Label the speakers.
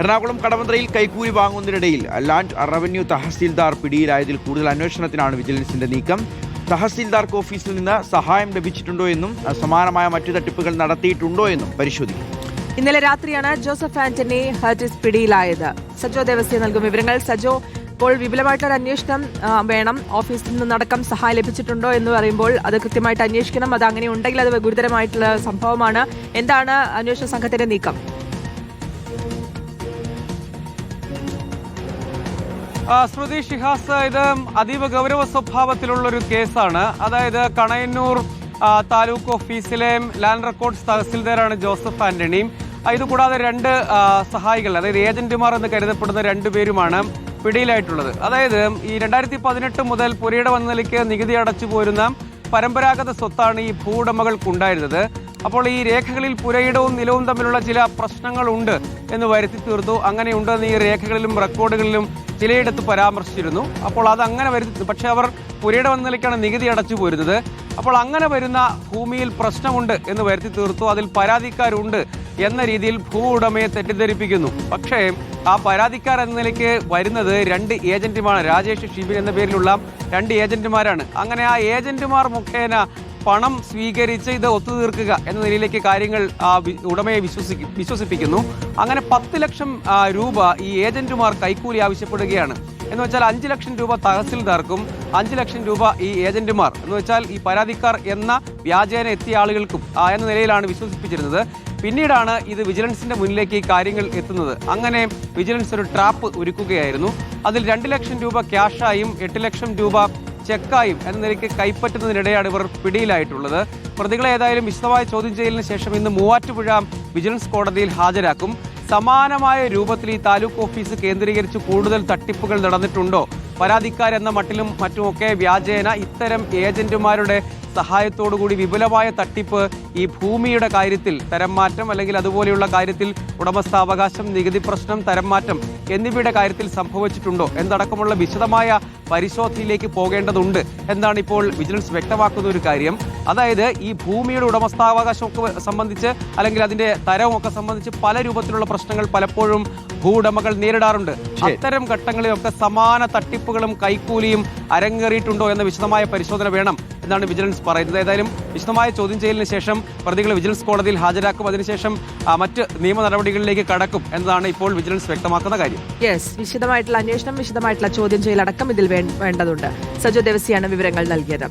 Speaker 1: എറണാകുളം കടവന്ത്രയിൽ കൈക്കൂലി വാങ്ങുന്നതിനിടയിൽ land revenue tahsildar പിടിയിലായതിൽ കൂടുതൽ അന്വേഷണത്തിനാണ് വിജിലൻസിന്റെ നീക്കം. തഹസീൽദാർക്ക് ഓഫീസിൽ നിന്ന് സഹായം ലഭിച്ചിട്ടുണ്ടോ എന്നും സമാനമായ മറ്റു തട്ടിപ്പുകൾ നടത്തിയിട്ടുണ്ടോ എന്നും പരിശോധിക്കും.
Speaker 2: ഇന്നലെ രാത്രിയാണ് ജോസഫ് ആന്റണി ഹർട്ടിസ് പിടിയിലായത്. സജോ ദേവസ്യ നൽകും വിവരങ്ങൾ. സജോ, ഇപ്പോൾ വിപുലമായിട്ടൊരു അന്വേഷണം വേണം. ഓഫീസിൽ നിന്നടക്കം സഹായം ലഭിച്ചിട്ടുണ്ടോ എന്ന് പറയുമ്പോൾ അത് കൃത്യമായിട്ട് അന്വേഷിക്കണം. അത് അങ്ങനെ ഉണ്ടെങ്കിൽ അത് ഗുരുതരമായിട്ടുള്ള സംഭവമാണ്. എന്താണ് അന്വേഷണ സംഘത്തിന്റെ നീക്കം?
Speaker 3: ശ്രുതി ഷിഹാസ്, ഇത് അതീവ ഗൗരവ സ്വഭാവത്തിലുള്ളൊരു കേസാണ്. അതായത് കണയന്നൂർ താലൂക്ക് ഓഫീസിലെ ലാൻഡ് റെക്കോർഡ്സ് തഹസിൽദാരാണ് ജോസഫ് ആന്റണിയും. ഇതുകൂടാതെ രണ്ട് സഹായികൾ, അതായത് ഏജന്റുമാർ എന്ന് കരുതപ്പെടുന്ന രണ്ടുപേരുമാണ് പിടിയിലായിട്ടുള്ളത്. അതായത് ഈ 2018 മുതൽ പുരയുടെ വന്ന നിലയ്ക്ക് നികുതി അടച്ചു പോരുന്ന പരമ്പരാഗത സ്വത്താണ് ഈ ഭൂവുടമകൾക്കുണ്ടായിരുന്നത്. അപ്പോൾ ഈ രേഖകളിൽ പുരയിടവും നിലവും തമ്മിലുള്ള ചില പ്രശ്നങ്ങളുണ്ട് എന്ന് വരുത്തി തീർത്തു. അങ്ങനെയുണ്ടെന്ന് ഈ രേഖകളിലും റെക്കോർഡുകളിലും ചിലയിടത്ത് പരാമർശിച്ചിരുന്നു. അപ്പോൾ അത് അങ്ങനെ വരുത്തി, പക്ഷെ അവർ പുരയുടെ വന്ന നിലയ്ക്കാണ് നികുതി അടച്ചു പോരുന്നത്. അപ്പോൾ അങ്ങനെ വരുന്ന ഭൂമിയിൽ പ്രശ്നമുണ്ട് എന്ന് വരുത്തി തീർത്തു. അതിൽ പരാതിക്കാരുണ്ട് എന്ന രീതിയിൽ ഭൂ ഉടമയെ തെറ്റിദ്ധരിപ്പിക്കുന്നു. പക്ഷേ ആ പരാതിക്കാർ എന്ന നിലയ്ക്ക് വരുന്നത് രണ്ട് ഏജന്റുമാരാണ്. രാജേഷ്, ഷിബിൻ എന്ന പേരിലുള്ള രണ്ട് ഏജന്റുമാരാണ്. അങ്ങനെ ആ ഏജന്റുമാർ മുഖേന പണം സ്വീകരിച്ച് ഇത് ഒത്തുതീർക്കുക എന്ന നിലയിലേക്ക് കാര്യങ്ങൾ ഉടമയെ വിശ്വസിപ്പിക്കുന്നു. അങ്ങനെ 10 ലക്ഷം രൂപ ഈ ഏജന്റുമാർ കൈക്കൂലി ആവശ്യപ്പെടുകയാണ്. എന്ന് വെച്ചാൽ 5 ലക്ഷം രൂപ തഹസിൽദാർക്കും 5 ലക്ഷം രൂപ ഈ ഏജന്റുമാർ, എന്ന് വെച്ചാൽ ഈ പരാതിക്കാർ എന്ന വ്യാജേന എത്തിയ ആളുകൾക്കും എന്ന നിലയിലാണ് വിശ്വസിപ്പിച്ചിരുന്നത്. പിന്നീടാണ് ഇത് വിജിലൻസിന്റെ മുന്നിലേക്ക് ഈ കാര്യങ്ങൾ എത്തുന്നത്. അങ്ങനെ വിജിലൻസ് ഒരു ട്രാപ്പ് ഒരുക്കുകയായിരുന്നു. അതിൽ 2 ലക്ഷം രൂപ ക്യാഷായും 8 ലക്ഷം രൂപ ചെക്കായും എന്ന നിലയ്ക്ക് കൈപ്പറ്റുന്നതിനിടെയാണ് ഇവർ പിടിയിലായിട്ടുള്ളത്. പ്രതികളെ ഏതായാലും വിശദമായ ചോദ്യം ചെയ്യലിന് ശേഷം ഇന്ന് മൂവാറ്റുപുഴ വിജിലൻസ് കോടതിയിൽ ഹാജരാക്കും. സമാനമായ രൂപത്തിൽ ഈ താലൂക്ക് ഓഫീസ് കേന്ദ്രീകരിച്ച് കൂടുതൽ തട്ടിപ്പുകൾ നടന്നിട്ടുണ്ടോ, പരാതിക്കാരെന്ന മട്ടിലും മറ്റുമൊക്കെ വ്യാജേന ഇത്തരം ഏജന്റുമാരുടെ സഹായത്തോടുകൂടി വിപുലമായ തട്ടിപ്പ് ഈ ഭൂമിയുടെ കാര്യത്തിൽ തരം മാറ്റം അല്ലെങ്കിൽ അതുപോലെയുള്ള കാര്യത്തിൽ ഉടമസ്ഥാവകാശം, നികുതി പ്രശ്നം, തരം മാറ്റം എന്നിവയുടെ കാര്യത്തിൽ സംഭവിച്ചിട്ടുണ്ടോ എന്നടക്കമുള്ള വിശദമായ പരിശോധനയിലേക്ക് പോകേണ്ടതുണ്ട് എന്നാണ് ഇപ്പോൾ വിജിലൻസ് വ്യക്തമാക്കുന്ന ഒരു കാര്യം. അതായത് ഈ ഭൂമിയുടെ ഉടമസ്ഥാവകാശമൊക്കെ സംബന്ധിച്ച് അല്ലെങ്കിൽ അതിന്റെ തരവുമൊക്കെ സംബന്ധിച്ച് പല രൂപത്തിലുള്ള പ്രശ്നങ്ങൾ പലപ്പോഴും ഭൂവുടമകൾ നേരിടാറുണ്ട്. അത്തരം ഘട്ടങ്ങളിലൊക്കെ സമാന തട്ടിപ്പുകളും കൈക്കൂലിയും അരങ്ങേറിയിട്ടുണ്ടോ എന്ന വിശദമായ പരിശോധന വേണം എന്നാണ് വിജിലൻസ് പറയുന്നത്. ഏതായാലും വിശദമായ ചോദ്യം ചെയ്യലിന് ശേഷം പ്രതികളെ വിജിലൻസ് കോടതിയിൽ ഹാജരാക്കും. അതിനുശേഷം മറ്റ് നിയമ നടപടികളിലേക്ക് കടക്കും എന്നതാണ് ഇപ്പോൾ വിജിലൻസ് വ്യക്തമാക്കുന്ന കാര്യം.
Speaker 2: വിശദമായിട്ടുള്ള അന്വേഷണം, വിശദമായിട്ടുള്ള ചോദ്യം ചെയ്യലടക്കം ഇതിൽ വേണ്ടതുണ്ട്. സജോ ദേവസ്യാണ് വിവരങ്ങൾ നൽകിയത്.